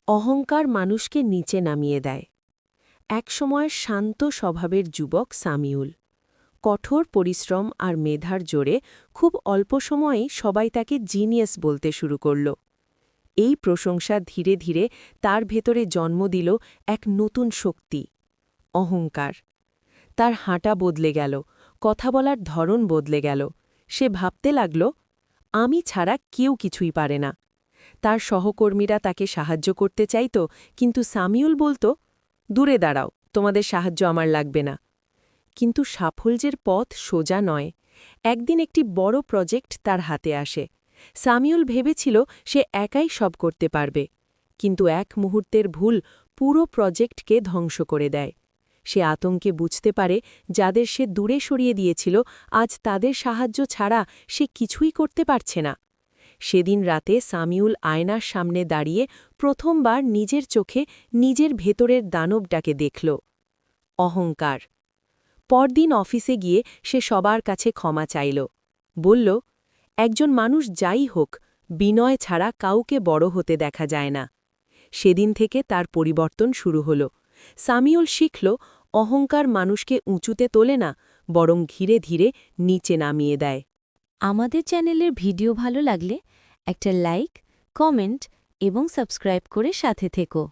অহংকার মানুষকে নিচে নামিয়ে দেয়। একসময়ের শান্ত স্বভাবের যুবক সামিউল। কঠোর পরিশ্রম আর মেধার জোরে খুব অল্প সময়েই সবাই তাকে জিনিয়াস বলতে শুরু করল। এই প্রশংসা ধীরে ধীরে তার ভেতরে জন্ম দিল এক নতুন শক্তি, অহংকার। তার হাঁটা বদলে গেল, কথা বলার ধরন বদলে গেল। সে ভাবতে লাগল, আমি ছাড়া কেউ কিছুই পারে না। তার সহকর্মীরা তাকে সাহায্য করতে চাইত, কিন্তু সামিউল বলতো, দূরে দাঁড়াও, তোমাদের সাহায্য আমার লাগবে না। কিন্তু সাফল্যের পথ সোজা নয়। একদিন একটি বড় প্রজেক্ট তার হাতে আসে। সামিউল ভেবেছিল সে একাই সব করতে পারবে, কিন্তু এক মুহূর্তের ভুল পুরো প্রজেক্টকে ধ্বংস করে দেয়। সে আতঙ্কে বুঝতে পারে যাদের সে দূরে সরিয়ে দিয়েছিল, আজ তাদের সাহায্য ছাড়া সে কিছুই করতে পারছে না। সেদিন রাতে সামিউল আয়নার সামনে দাঁড়িয়ে প্রথমবার নিজের চোখে নিজের ভেতরের দানবটাকে দেখল, অহংকার। পরদিন অফিসে গিয়ে সে সবার কাছে ক্ষমা চাইল। বলল, একজন মানুষ যাই হোক, বিনয় ছাড়া কাউকে বড় হতে দেখা যায় না। সেদিন থেকে তার পরিবর্তন শুরু হল। সামিউল শিখল, অহংকার মানুষকে উঁচুতে তোলে না, বরং ধীরে ধীরে নিচে নামিয়ে দেয়। আমাদের চ্যানেলের ভিডিও ভালো লাগলে একটা লাইক, কমেন্ট এবং সাবস্ক্রাইব করে সাথে থেকো।